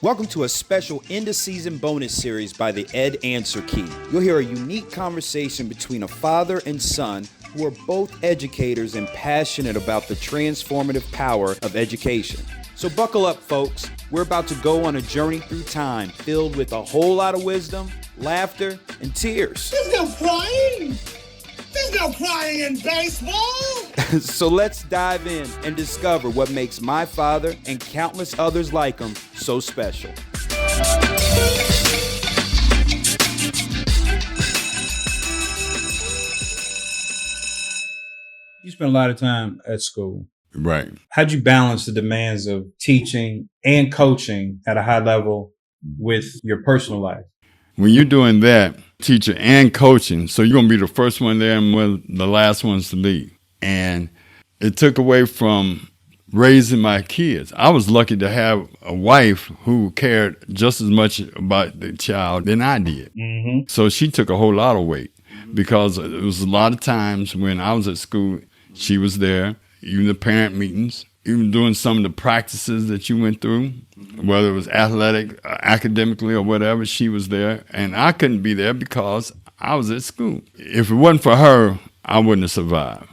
Welcome to a special end-of-season bonus series by the Ed Answer Key. You'll hear a unique conversation between a father and son who are both educators and passionate about the transformative power of education. So buckle up, folks. We're about to go on a journey through time filled with a whole lot of wisdom, laughter, and tears. There's no crying! There's no crying in baseball! So let's dive in and discover what makes my father and countless others like him so special. You spent a lot of time at school. Right. How'd you balance the demands of teaching and coaching at a high level with your personal life? When you're doing that, teacher and coaching, so you're going to be the first one there and one of the last ones to leave. And it took away from raising my kids. I was lucky to have a wife who cared just as much about the child than I did. Mm-hmm. So she took a whole lot of weight because it was a lot of times when I was at school, she was there, even the parent meetings, even doing some of the practices that you went through, whether it was athletic, academically, or whatever, she was there. And I couldn't be there because I was at school. If it wasn't for her, I wouldn't have survived,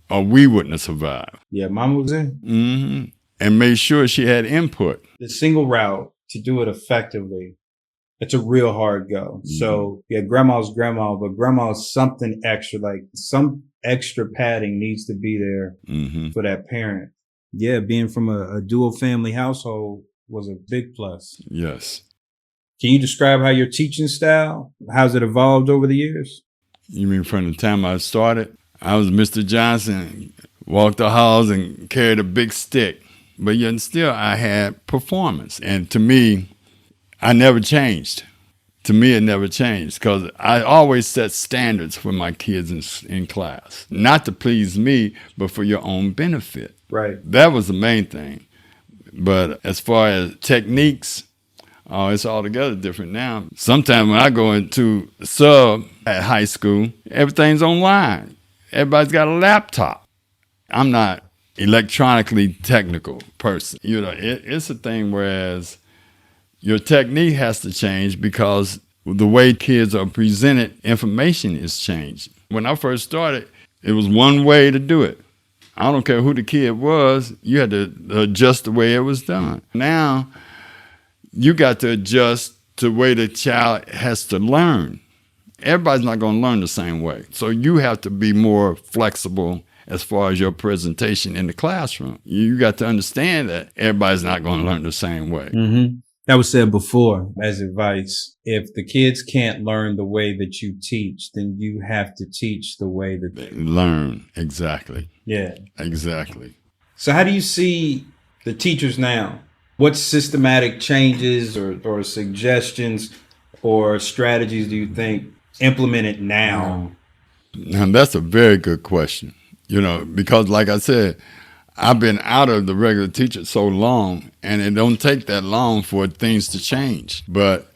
or we wouldn't have survived. Yeah, mama was in. Mm-hmm. And made sure she had input. The single route to do it effectively, it's a real hard go. Mm-hmm. So, yeah, grandma's grandma, but grandma's something extra, like some extra padding needs to be there for that parent. Yeah, being from a dual family household was a big plus. Yes. Can you describe how your teaching style, how's it evolved over the years? You mean from the time I started? I was Mr. Johnson, walked the halls and carried a big stick. But yet still I had performance. And to me, I never changed. To me, it never changed because I always set standards for my kids in class. Not to please me, but for your own benefit. Right. That was the main thing. But as far as techniques, it's altogether different now. Sometimes when I go into sub at high school, everything's online. Everybody's got a laptop. I'm not electronically technical person. You know, it's a thing whereas your technique has to change because the way kids are presented, information is changed. When I first started, it was one way to do it. I don't care who the kid was, you had to adjust the way it was done. Now, you got to adjust to the way the child has to learn. Everybody's not going to learn the same way. So you have to be more flexible as far as your presentation in the classroom. You got to understand that everybody's not going to learn the same way. Mm-hmm. That was said before as advice. If the kids can't learn the way that you teach, then you have to teach the way that they learn. Exactly. Yeah. Exactly. So how do you see the teachers now? What systematic changes or suggestions or strategies do you think implemented now? Now, that's a very good question. You know, because like I said, I've been out of the regular teacher so long, and it don't take that long for things to change. But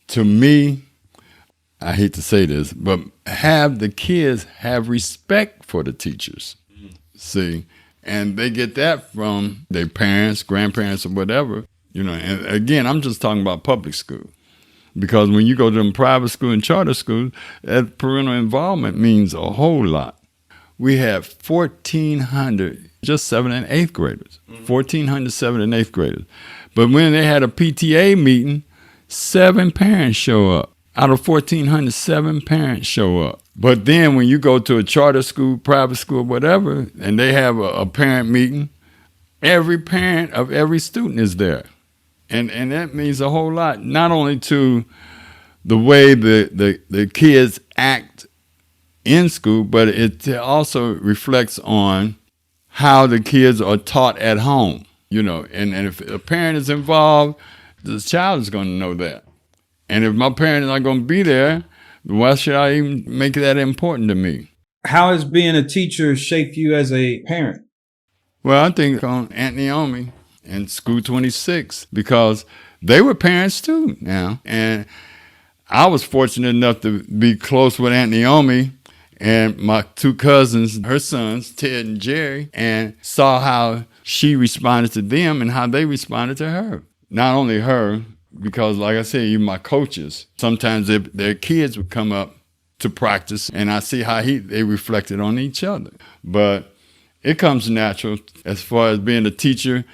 to me, I hate to say this, but have the kids have respect for the teachers. See, and they get that from their parents, grandparents, or whatever. You know, and again, I'm just talking about public school. Because when you go to them private school and charter schools, that parental involvement means a whole lot. We have 1,400, just 7th and 8th graders, 1,400 7th and 8th graders. But when they had a PTA meeting, 7 parents show up. Out of 1,400, 7 parents show up. But then when you go to a charter school, private school, whatever, and they have a parent meeting, every parent of every student is there. And that means a whole lot, not only to the way the kids act in school, but it also reflects on how the kids are taught at home, you know. And if a parent is involved, the child is going to know that. And if my parent is not going to be there, why should I even make that important to me? How has being a teacher shaped you as a parent? Well, I think on Aunt Naomi and School 26, because they were parents too now. And I was fortunate enough to be close with Aunt Naomi and my 2 cousins, her sons, Ted and Jerry, and saw how she responded to them and how they responded to her. Not only her, because like I said, even my coaches, sometimes their kids would come up to practice, and I see how they reflected on each other. But it comes natural as far as being a teacher,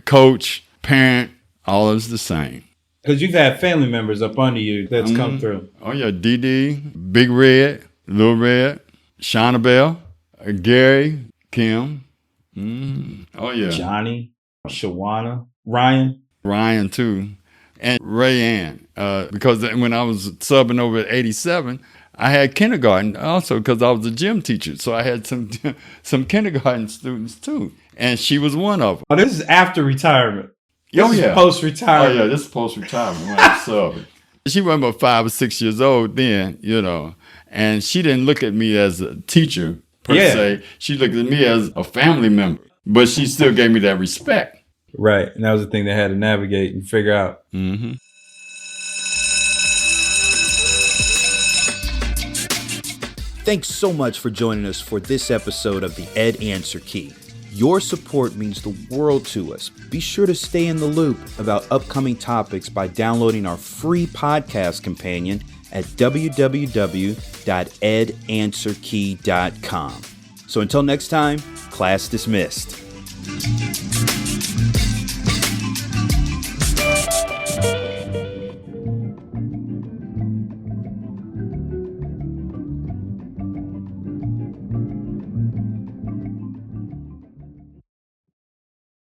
coach, parent, all is the same. Because you've had family members up under you that's come through. Oh, yeah, Dee, Big Red, Little Red, Shauna Gary, Kim. Oh, yeah. Johnny, Shawana, Ryan, too. And Ray Ann. Because when I was subbing over at 87, I had kindergarten also because I was a gym teacher. So I had some kindergarten students, too. And she was one of them. Oh, this is after retirement. This is post-retirement. Oh, yeah, this is post-retirement when I was subbing. She was about 5 or 6 years old then, and she didn't look at me as a teacher per se. She looked at me as a family member, but she still gave me that respect. Right, and that was the thing they had to navigate and figure out. Mm-hmm. Thanks so much for joining us for this episode of the Ed Answer Key. Your support means the world to us. Be sure to stay in the loop about upcoming topics by downloading our free podcast companion at www.edanswerkey.com. So until next time, class dismissed.